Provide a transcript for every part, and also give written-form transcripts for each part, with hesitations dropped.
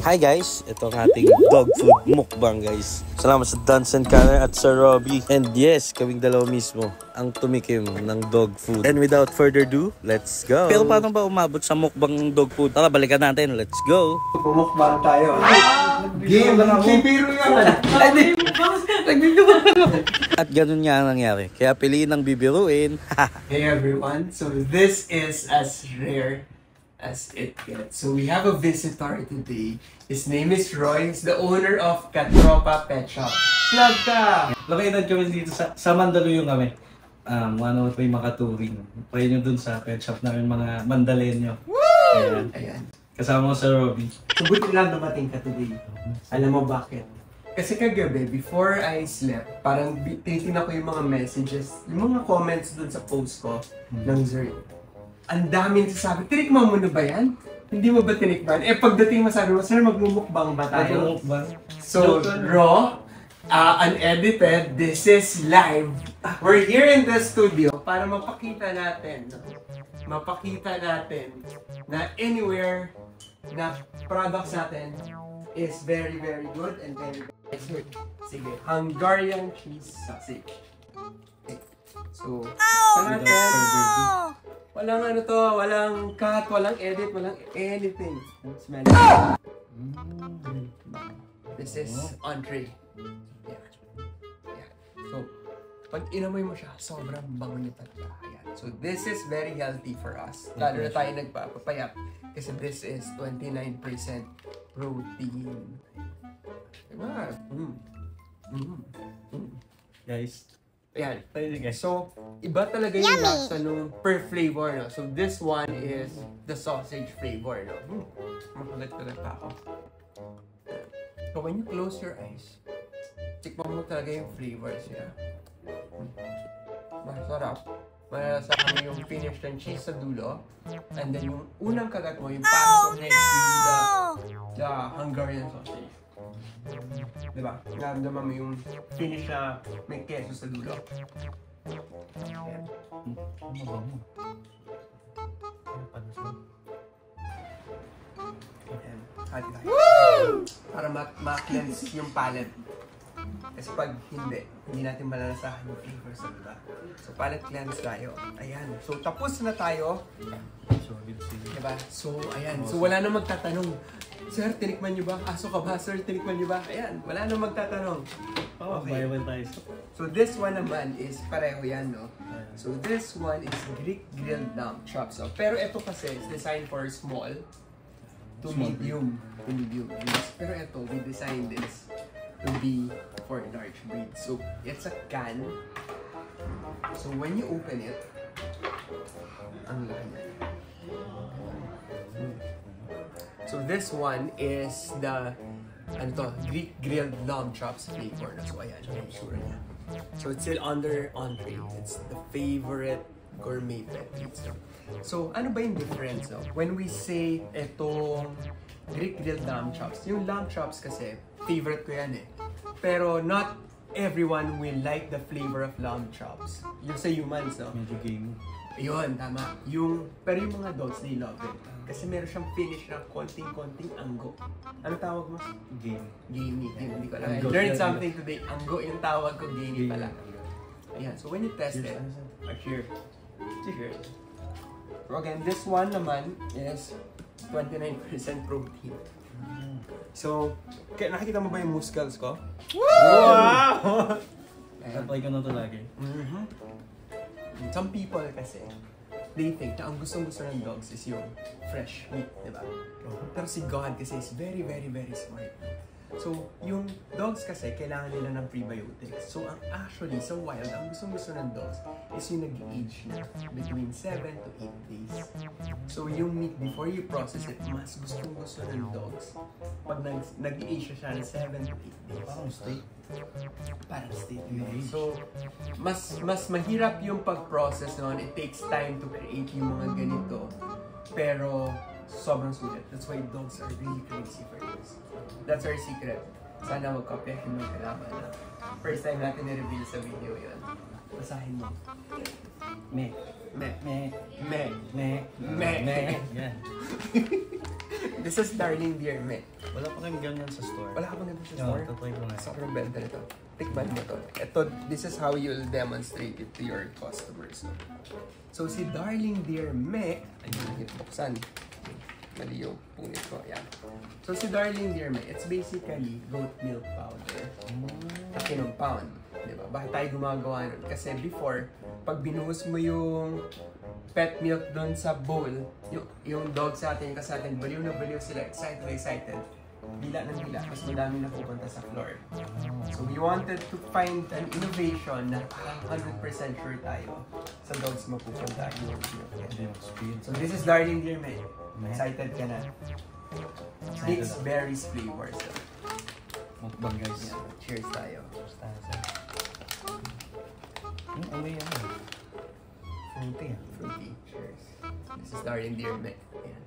Hi guys, ito ang ating dog food mukbang guys. Salamat sa Duns and Connor at Sir Robbie. And yes, kaming dalawa mismo ang tumikim ng dog food. And without further ado, let's go! Pero paano ba umabot sa mukbang ng dog food? Tara, balikan natin. Let's go! Pumukbang tayo. Game lang ako. Biro yan. At ganun nga ang nangyari. Kaya piliin ang bibiruin. Hey everyone, so this is as rare as it gets. So we have a visitor today. His name is Roy. He's the owner of Katropa Pet Shop. Plug ka! Located kami dito sa Mandaluyong kami. One of may makaturing. Pwede nyo dun sa pet shop namin mga Mandalenyo. Ayan. Ayan. Kasama ko sa Robbie. So buti lang dumating ka today. Alam mo bakit? Kasi kagabi, before I slept, parang tinitingnan ko yung mga messages, yung mga comments dun sa post ko ng Zerd. Ang daming sasabi, tinikman mo na ba yan? Hindi mo ba tinikman? Eh pagdating mo sabi mo, sir, magmumukbang ba tayo? So, raw, unedited, this is live. We're here in the studio para mapakita natin na anywhere na products natin is very, very good and very good. Sige, Hungarian cheese sausage. Okay. So, walang ano to, walang cut, walang edit, walang anything. Smell it. This is entree. Yeah. So, pag inamoy mo siya, sobrang bango niya talaga. Ayan. So, this is very healthy for us. Lalo na tayo nagpapapayat. Kasi this is 29% protein. Diba? Guys. Ayan. So, iba talaga yung lasa nung per flavor, no? So, this one is the sausage flavor, no? Makalat-kalat pa ako. So, when you close your eyes, tikman mo talaga yung flavors niya. Masarap. Malasahan mo yung finish ng cheese sa dulo. And then yung unang kagat mo, yung parang the Hungarian sausage. Diba? Naramdaman mo yung finish na may keso sa dulo. Ayan. Ayan. Hati tayo. Para ma-cleanse yung palate. Kasi pag hindi natin malalasahan yung flavor sa dulo. So, palate cleanse tayo. Ayan. So, tapos na tayo. Diba? So, ayan. So, wala na magtatanong. Sir, tinikman niyo ba? Aso ka ba? Sir, tinikman niyo ba? Ayan, wala nang magtatanong. Okay. So this one naman is pareho yan, no? So this one is Greek grilled lamb chops. So, pero ito kasi is designed for small to medium. Pero ito, we designed this to be for large breed. So it's a can. So when you open it, ang laki niya. So this one is the Greek grilled lamb chops flavor. So ayan, I'm sure niya. So it's still under entree. It's the favorite gourmet pet pizza. So ano ba yung difference? No? When we say itong Greek grilled lamb chops, yung lamb chops kasi favorite ko yan eh. Pero not everyone will like the flavor of lamb chops. Yung sa humans, no? Medyo game. Ayun, tama. Pero yung mga dogs, they love it. Kasi meron siyang finish na konting-konting anggo. Ano tawag mo? Game. Gamey. Hindi ko alam. I learned something today. Anggo yung tawag ko, gamey pala. Ayan, so when you test it, cheers. So again, this one naman is 29% protein. So, nakikita mo ba yung muscles ko? Wow! Apply ko na ito lagi. Some people kasi, they think na ang gustong-gusto ng dogs is yung fresh meat, diba? Pero si God kasi is very, very, very smart. So, yung dogs kasi, kailangan nila ng prebiotics. So, actually, sa wild, ang gustong-gusto ng dogs is yung nag-age na between 7 to 8 days. So, yung meat, before you process it, mas gustong-gusto ng dogs pag nag-age siya ng 7 to 8 days. Parang steak. Parang steak. So, mas mahirap yung pag-process noon. It takes time to create yung mga ganito. Pero, sobrang sulit. That's why dogs are really crazy for this. That's our secret. Sana magkopyahin mo kalaban na first time natin i-reveal sa video yun. Basahin mo. Me. Me. Me. Me. Me. Me. Me. Yeah. This is Darling Dear Me. Wala pa kayong ganyan sa store. Wala ka bang ganito sa store? Tatry ko na. Sobrang benta nito. Tikman mo to. Ito, this is how you'll demonstrate it to your customers. So, si Darling Dear Me, ayun, buksan. Mali yung punit ko. Ayan. So, si Darling Dear Me, it's basically goat milk powder. Na kinumppound. Diba? Bakit tayo gumagawa nun? Kasi before, pag binuhos mo yung pet milk doon sa bowl, yung dog sa atin, kasi atin, baliw na baliw sila, excited. Bila ng bila, mas madami na pupunta sa floor. So we wanted to find an innovation na parang 100% sure tayo sa dogs mapupunta yung milk. So this is Darling Dear Me. Excited ka na? Mixed berries flavors. Mukbang guys. Yeah, cheers tayo. Cheers tayo sir. Amoy yan. Fruity yan. Fruity. Cheers. This is Darling Dear Me. Ayan.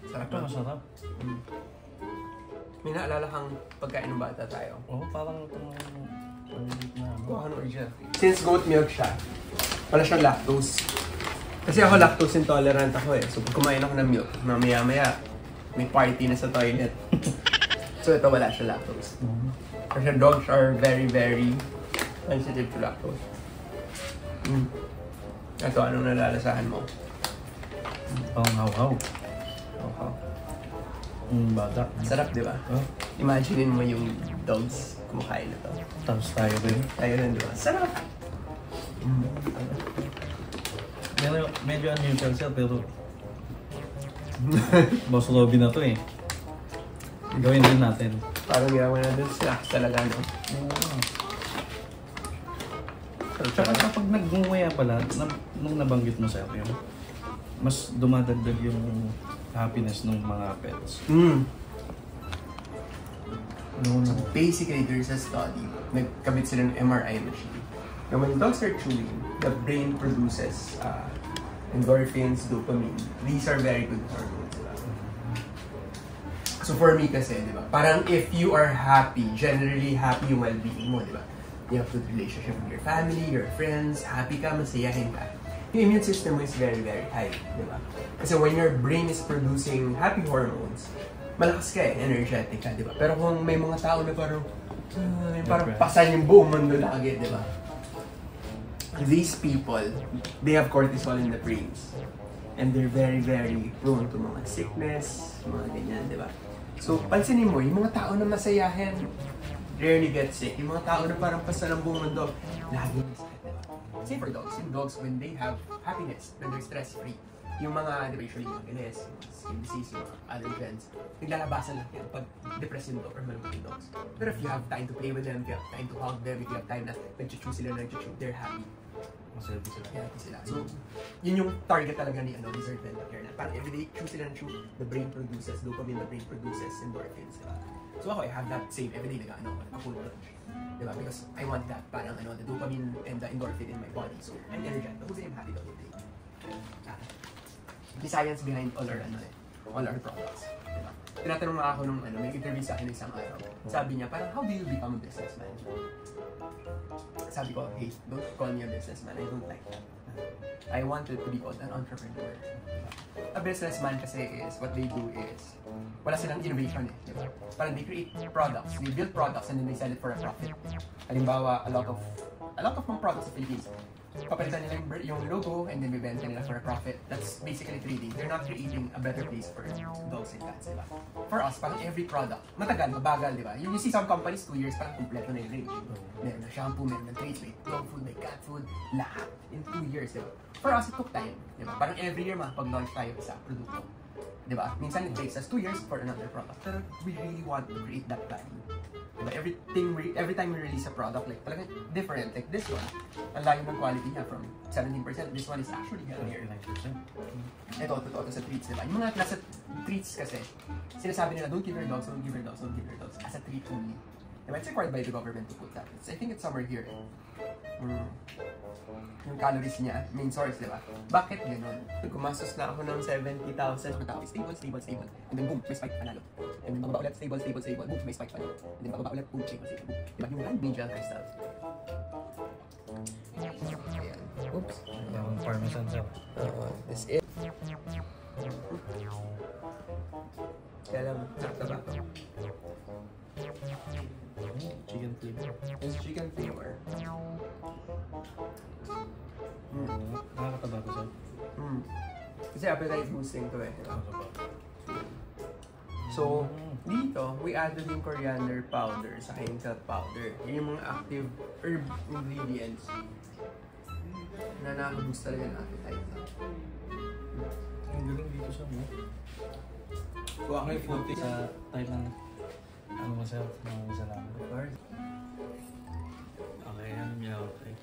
Sarap Ito na. masarap. May naalala kang pagkain ng bata tayo? Oo, parang itong panilit na. Kuha ka ng original. Since goat milk siya, wala siyang lactose. Kasi ako lactose intolerant ako eh. So pag kumain ako ng milk, mamaya-maya, may party na sa toilet. So ito wala siya lactose. Kasi dogs are very, very sensitive to lactose. Ito, anong nalalasahan mo? Pang haw-haw. Okay. Bata. Sarap, di ba? Oh. Imaginein mo yung dogs kumakain na to. Tapos tayo rin. Tayo rin, di ba? Sarap! Medyo unusual siya pero Boss Robby na to eh. Gawin din natin. Parang ginawa na dun snacks talaga, no? Tsaka kapag nag-gumaya pala, nung nabanggit mo sa akin, mas dumadagdag yung happiness ng mga pets. So basically, there's a study. Nagkabit sila ng MRI machine. And when dogs are chewing, the brain produces endorphins, dopamine. These are very good hormones. Diba? So for me kasi, di ba? Parang if you are happy, generally happy yung well-being mo, di ba? You have good relationship with your family, your friends, happy ka, masayahin ka. Yung immune system mo is very, very high, di ba? Kasi when your brain is producing happy hormones, malakas ka eh, energetic ka, di ba? Pero kung may mga tao na parang pasan yung buong mundo lagi, di ba? These people, they have cortisol in the brains. And they're very, very prone to mga sickness, mga ganyan, di ba? So, pansinin mo, yung mga tao na masayahin, rarely get sick. Yung mga tao na parang pasan ang buong mundo, lagi na sakit, di ba? Same for dogs. Yung dogs, when they have happiness, when they're stress-free, yung mga, di ba, usually yung gilis, yung skin disease, yung allergens, naglalabasan lang yan pag depressed yung dog or malungkot yung dogs. Pero if you have time to play with them, if you have time to hug them, if you have time na nag-chew sila, they're happy. Masabi sila. Happy sila. So, yun yung target talaga ni Lizard Bell Care na. Parang everyday, chew sila ng chew, the brain produces dopamine, the brain produces endorphins. Diba? So ako, I have that same everyday, nag-full lunch. Diba? Because I want that, parang the dopamine and the endorphin in my body. So, I'm energetic. Kasi I'm happy the whole day. The science behind all our products. Diba? Tinatanong nga ako nung may interview sa akin isang araw. Sabi niya, parang, how do you become a businessman? Sabi ko, hey, don't call me a businessman. I don't like that. I wanted to be called an entrepreneur. A businessman kasi is, what they do is, wala silang innovation eh, di ba? Parang they create products, they build products and then they sell it for a profit. Halimbawa, a lot of mga products sa Philippines, papalitan nila yung logo and then bibenta nila for a profit. That's basically trading. They're not creating a better place for dogs and cats, diba? For us, parang every product, matagal, mabagal, diba? You see some companies, 2 years, parang kompleto na yung range. Meron na shampoo, meron na treats, may dog food, may cat food, lahat in 2 years, diba? For us, it took time, diba? Parang every year, makapag-launch tayo sa produkto. Diba? Minsan, it takes us 2 years for another product. Pero we really want to create that value. Diba? Every time we release a product, like talagang different. Like this one, ang layo ng quality niya from 17%. This one is actually healthier. Ito sa treats, diba? Yung mga nasa treats kasi, sinasabi nila, don't give your dogs as a treat only. Diba? It's required by the government to put that. I think it's somewhere here. Yung calories niya, main source, diba? Bakit gano'n? Gumastos na ako ng 70,000. Matawag, stable. And then boom, may spike, panalo. And then bababa ulit, stable. Boom, may spike, panalo. And then bababa ulit, boom, stable. Diba? Yung land angel crystals. Minsan sir. This is... Kaya lang, sakta ba? Chicken flavor. It's chicken flavor. Nakakataba ko sir. Kasi appetite boosting to eh. So, dito, we added yung coriander powder sa salt powder. Yun yung mga active herb ingredients na nakaka-boost talaga ng appetite. Ang galing dito siya mo. Kuha ko yung food sa type ng ano mo sir, mga isa lang. Of course. Okay, yan. Yeah, okay.